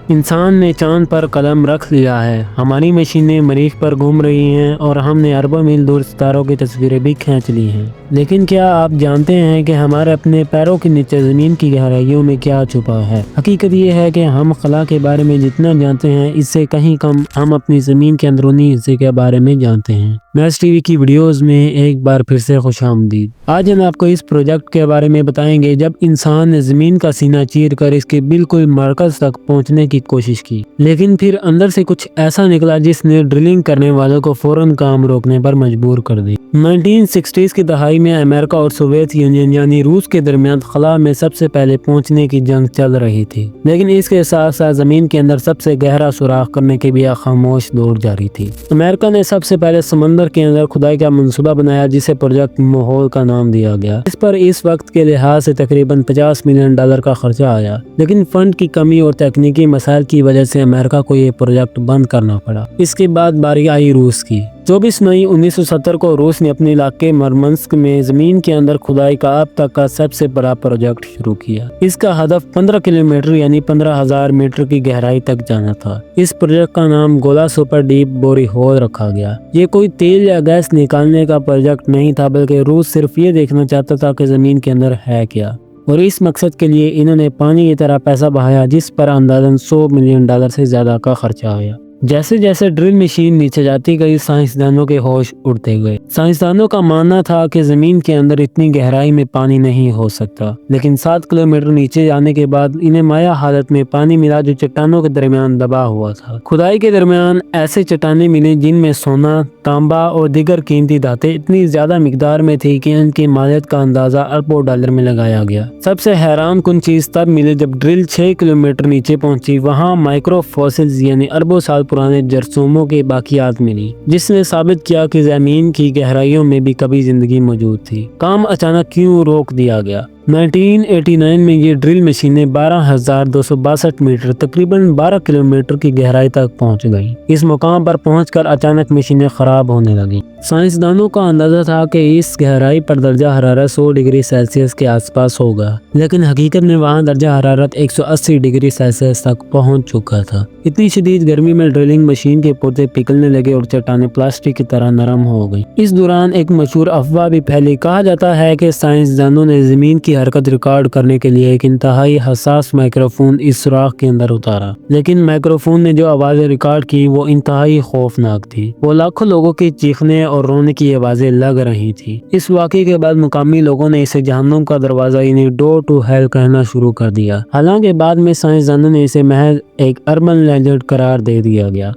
انسان نے چاند پر قدم رکھ لیا ہے، ہماری مشینیں مریخ پر گھوم رہی ہیں اور ہم نے اربوں میل دور ستاروں کی تصویریں بھی کھینچ لی ہیں۔ لیکن کیا آپ جانتے ہیں کہ ہمارے اپنے پیروں کے نیچے زمین کی گہرائیوں میں کیا چھپا ہے؟ حقیقت یہ ہے کہ ہم خلا کے بارے میں جتنا جانتے ہیں اس سے کہیں کم ہم اپنی زمین کے اندرونی حصے کے بارے میں جانتے ہیں۔ میتھس ٹی وی کی ویڈیوز میں ایک بار پھر سے خوش آمدید۔ آج ہم آپ کو اس پروجیکٹ کے بارے میں بتائیں گے جب انسان نے زمین کا سینہ چیر کر اس کے بالکل مرکز تک پہنچنے کی کوشش کی، لیکن پھر اندر سے کچھ ایسا نکلا جس نے ڈرلنگ کرنے والوں کو فوراً کام روکنے پر مجبور کر دی۔ 1960s کی دہائی میں امریکہ اور سوویت یونین یعنی روس کے درمیان خلا میں سب سے پہلے پہنچنے کی جنگ چل رہی تھی، لیکن اس کے ساتھ ساتھ زمین کے اندر سب سے گہرا سوراخ کرنے کی بھی خاموش دور جاری تھی۔ امریکہ نے سب سے پہلے سمندر کے اندر کھدائی کا منصوبہ بنایا جسے پروجیکٹ ماحول کا نام دیا گیا۔ اس پر اس وقت کے لحاظ سے تقریباً $50 ملین کا خرچہ آیا، لیکن فنڈ کی کمی اور تکنیکی مسائل کی وجہ سے امریکہ کو یہ پروجیکٹ بند کرنا پڑا۔ اس کے بعد باری آئی روس کی۔ 24 مئی 1970 کو روس نے اپنے علاقے مرمنسک میں زمین کے اندر کھدائی کا اب تک کا سب سے بڑا پروجیکٹ شروع کیا۔ اس کا ہدف 15 کلومیٹر یعنی 15,000 میٹر کی گہرائی تک جانا تھا۔ اس پروجیکٹ کا نام گولا سپر ڈیپ بوری ہول رکھا گیا۔ یہ کوئی تیل یا گیس نکالنے کا پروجیکٹ نہیں تھا، بلکہ روس صرف یہ دیکھنا چاہتا تھا کہ زمین کے اندر ہے کیا، اور اس مقصد کے لیے انہوں نے پانی کی طرح پیسہ بہایا جس پر اندازاً $100 ملین سے زیادہ کا خرچہ آیا۔ جیسے جیسے ڈرل مشین نیچے جاتی گئی، سائنسدانوں کے ہوش اڑتے گئے۔ سائنسدانوں کا ماننا تھا کہ زمین کے اندر اتنی گہرائی میں پانی نہیں ہو سکتا، لیکن 7 کلومیٹر نیچے جانے کے بعد انہیں مائع حالت میں پانی ملا جو چٹانوں کے درمیان دبا ہوا تھا۔ کھدائی کے درمیان ایسے چٹانیں ملی جن میں سونا، تانبا اور دیگر قیمتی دھاتیں اتنی زیادہ مقدار میں تھی کہ ان کی مالیت کا اندازہ اربوں ڈالر میں لگایا گیا۔ سب سے حیران کن چیز تب ملی جب ڈرل 6 کلومیٹر نیچے پہنچی۔ وہاں مائکرو فوسلز یعنی اربوں سال پرانے جرثوموں کے باقیات ملی، جس نے ثابت کیا کہ زمین کی گہرائیوں میں بھی کبھی زندگی موجود تھی۔ کام اچانک کیوں روک دیا گیا؟ 1989 میں یہ ڈرل مشینیں 12,262 میٹر تقریباً 12 کلومیٹر کی گہرائی تک پہنچ گئیں۔ اس مقام پر پہنچ کر اچانک مشینیں خراب ہونے لگیں۔ سائنسدانوں کا اندازہ تھا کہ اس گہرائی پر درجہ حرارت 100 ڈگری سیلسیس کے آس پاس ہوگا، لیکن حقیقت میں وہاں درجہ حرارت 180 ڈگری سیلسیس تک پہنچ چکا تھا۔ اتنی شدید گرمی میں ڈرلنگ مشین کے پرزے پگھلنے لگے اور چٹانیں پلاسٹک کی طرح نرم ہو گئیں۔ اس دوران ایک مشہور افواہ بھی پھیلی۔ کہا جاتا ہے کہ سائنسدانوں نے زمین کی حرکت ریکارڈ کرنے کے لیے ایک انتہائی حساس مائکروفون اس سوراخ کے اندر اتارا، لیکن مائکروفون نے جو آوازیں ریکارڈ کی وہ انتہائی خوفناک تھی۔ وہ لاکھوں لوگوں کی چیخنے اور رونے کی آوازیں لگ رہی تھی۔ اس واقعے کے بعد مقامی لوگوں نے اسے جہنم کا دروازہ یعنی ڈور ٹو ہیل کہنا شروع کر دیا۔ حالانکہ بعد میں سائنسدانوں نے اسے محض ایک اربن لیجنڈ قرار دے دیا گیا۔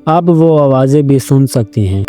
اب وہ آوازیں بھی سن سکتے ہیں۔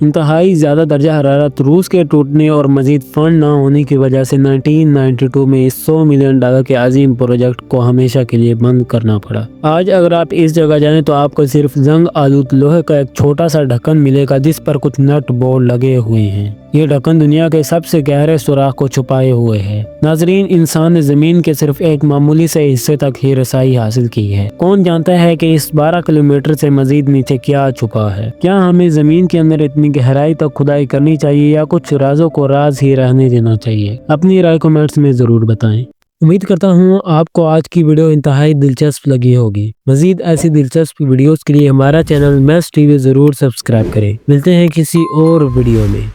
انتہائی زیادہ درجہ حرارت، روس کے ٹوٹنے اور مزید فنڈ نہ ہونے کی وجہ سے 1992 میں اس $100 ملین کے عظیم پروجیکٹ کو ہمیشہ کے لیے بند کرنا پڑا۔ آج اگر آپ اس جگہ جائیں تو آپ کو صرف زنگ آلود لوہے کا ایک چھوٹا سا ڈھکن ملے گا جس پر کچھ نٹ بولٹ لگے ہوئے ہیں۔ یہ ڈھکن دنیا کے سب سے گہرے سوراخ کو چھپائے ہوئے ہے۔ ناظرین، انسان نے زمین کے صرف ایک معمولی سے حصے تک ہی رسائی حاصل کی ہے۔ کون جانتا ہے کہ اس 12 کلومیٹر سے مزید نیچے کیا چھپا ہے؟ کیا ہمیں زمین کے اندر اتنی گہرائی تک کھدائی کرنی چاہیے یا کچھ رازوں کو راز ہی رہنے دینا چاہیے؟ اپنی رائے کمنٹس میں ضرور بتائیں۔ امید کرتا ہوں آپ کو آج کی ویڈیو انتہائی دلچسپ لگی ہوگی۔ مزید ایسی دلچسپ ویڈیوز کے لیے ہمارا چینل میتھس ٹی وی ضرور سبسکرائب کریں۔ ملتے ہیں کسی اور ویڈیو میں۔